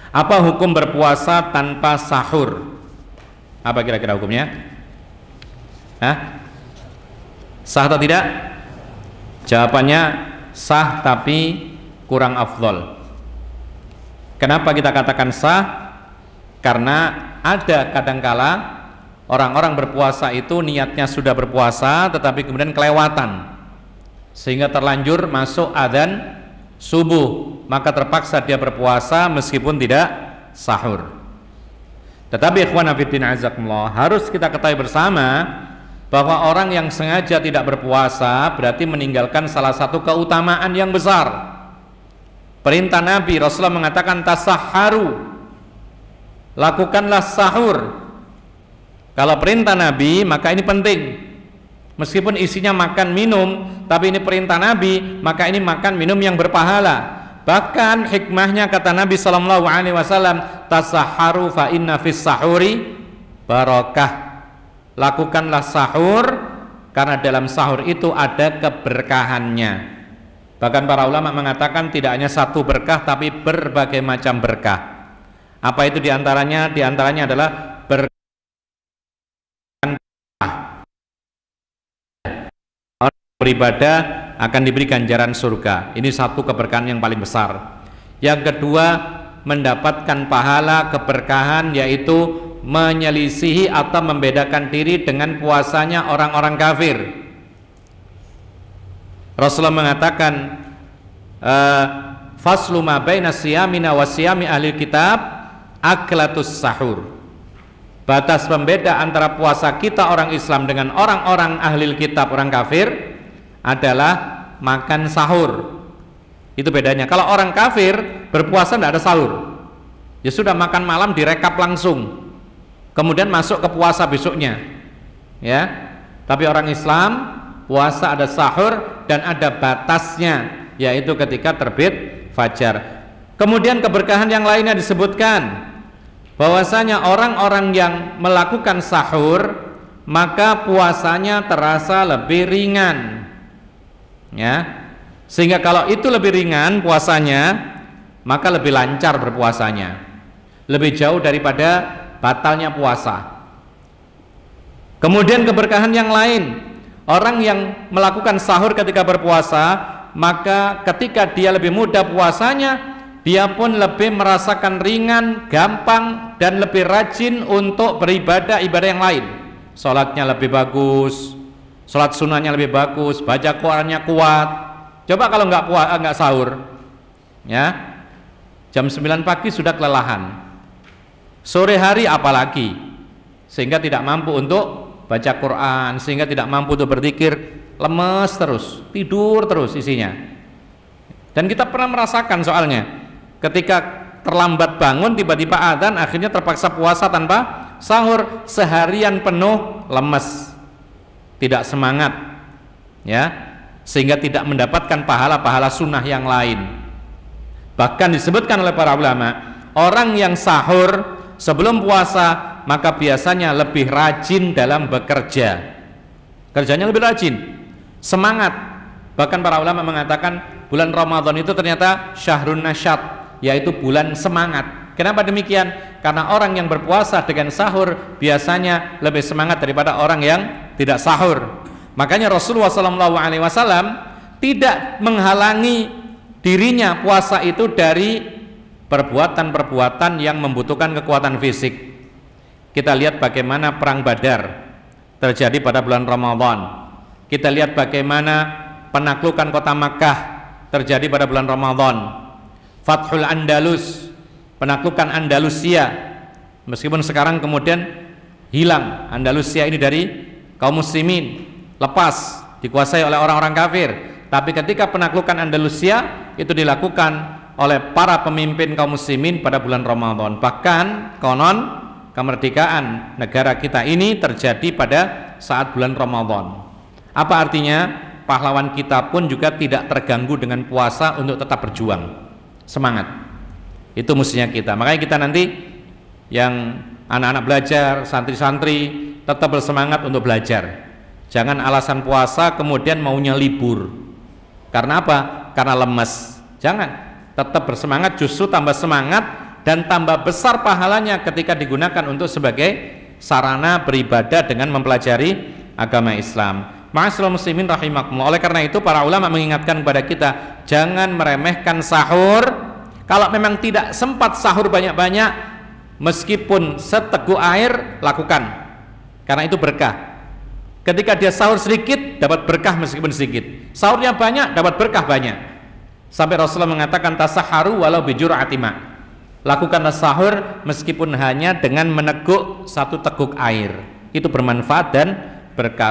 Apa hukum berpuasa tanpa sahur? Apa kira-kira hukumnya? Hah? Sah atau tidak? Jawabannya sah, tapi kurang afdol. Kenapa kita katakan sah? Karena ada kadangkala orang-orang berpuasa itu niatnya sudah berpuasa tetapi kemudian kelewatan sehingga terlanjur masuk adzan subuh, maka terpaksa dia berpuasa meskipun tidak sahur. Tetapi ikhwan fillah azakumullah, harus kita ketahui bersama bahwa orang yang sengaja tidak berpuasa berarti meninggalkan salah satu keutamaan yang besar. Perintah Nabi, Rasulullah mengatakan tasahharu, lakukanlah sahur. Kalau perintah Nabi maka ini penting. Meskipun isinya makan minum, tapi ini perintah Nabi, maka ini makan minum yang berpahala. Bahkan hikmahnya kata Nabi SAW, tasahharu fa inna fis sahuri barakah. Lakukanlah sahur karena dalam sahur itu ada keberkahannya. Bahkan para ulama mengatakan tidak hanya satu berkah tapi berbagai macam berkah. Apa itu diantaranya? Diantaranya adalah berkah. Orang beribadah akan diberi ganjaran surga. Ini satu keberkahan yang paling besar. Yang kedua, mendapatkan pahala keberkahan, yaitu menyelisihi atau membedakan diri dengan puasanya orang-orang kafir. Rasulullah mengatakan faslu ma baina siyamina wa siyami ahli kitab aklatus sahur. Batas pembeda antara puasa kita orang Islam dengan orang-orang ahli kitab, orang kafir, adalah makan sahur. Itu bedanya. Kalau orang kafir berpuasa tidak ada sahur, ya sudah makan malam direkap langsung, kemudian masuk ke puasa besoknya, ya. Tapi orang Islam puasa ada sahur dan ada batasnya, yaitu ketika terbit fajar. Kemudian keberkahan yang lainnya disebutkan bahwasanya orang-orang yang melakukan sahur maka puasanya terasa lebih ringan, ya. Sehingga kalau itu lebih ringan puasanya, maka lebih lancar berpuasanya, lebih jauh daripada batalnya puasa. Kemudian keberkahan yang lain, orang yang melakukan sahur ketika berpuasa, maka ketika dia lebih mudah puasanya, dia pun lebih merasakan ringan, gampang, dan lebih rajin untuk beribadah ibadah yang lain. Sholatnya lebih bagus, sholat sunnahnya lebih bagus, baca Qur'annya kuat. Coba kalau nggak sahur, ya, jam 9 pagi sudah kelelahan, sore hari apalagi, sehingga tidak mampu untuk baca Quran, sehingga tidak mampu untuk berzikir, lemes terus, tidur terus isinya. Dan kita pernah merasakan soalnya, ketika terlambat bangun tiba-tiba adzan, akhirnya terpaksa puasa tanpa sahur, seharian penuh lemes, tidak semangat, ya, sehingga tidak mendapatkan pahala-pahala sunnah yang lain. Bahkan disebutkan oleh para ulama, orang yang sahur sebelum puasa maka biasanya lebih rajin dalam bekerja, kerjanya lebih rajin, semangat. Bahkan para ulama mengatakan bulan Ramadan itu ternyata syahrun nasyat, yaitu bulan semangat. Kenapa demikian? Karena orang yang berpuasa dengan sahur biasanya lebih semangat daripada orang yang tidak sahur. Makanya Rasulullah SAW tidak menghalangi dirinya puasa itu dari perbuatan-perbuatan yang membutuhkan kekuatan fisik. Kita lihat bagaimana perang Badar terjadi pada bulan Ramadan. Kita lihat bagaimana penaklukan kota Makkah terjadi pada bulan Ramadan. Fathul Andalus, penaklukan Andalusia, meskipun sekarang kemudian hilang Andalusia ini dari kaum muslimin, lepas dikuasai oleh orang-orang kafir. Tapi ketika penaklukan Andalusia itu dilakukan oleh para pemimpin kaum muslimin pada bulan Ramadan. Bahkan konon kemerdekaan negara kita ini terjadi pada saat bulan Ramadan. Apa artinya? Pahlawan kita pun juga tidak terganggu dengan puasa untuk tetap berjuang, semangat. Itu mestinya kita. Makanya kita nanti yang anak-anak belajar, santri-santri tetap bersemangat untuk belajar. Jangan alasan puasa kemudian maunya libur. Karena apa? Karena lemes. Jangan, tetap bersemangat, justru tambah semangat dan tambah besar pahalanya ketika digunakan untuk sebagai sarana beribadah dengan mempelajari agama Islam. Ma'asyiral muslimin rahimakumullah. Oleh karena itu para ulama mengingatkan kepada kita, jangan meremehkan sahur. Kalau memang tidak sempat sahur banyak-banyak, meskipun seteguk air lakukan, karena itu berkah. Ketika dia sahur sedikit dapat berkah meskipun sedikit, sahurnya banyak dapat berkah banyak. Sampai Rasulullah mengatakan tasaharu walau bijur'ati ma. Lakukanlah sahur meskipun hanya dengan meneguk satu teguk air, itu bermanfaat dan berkah.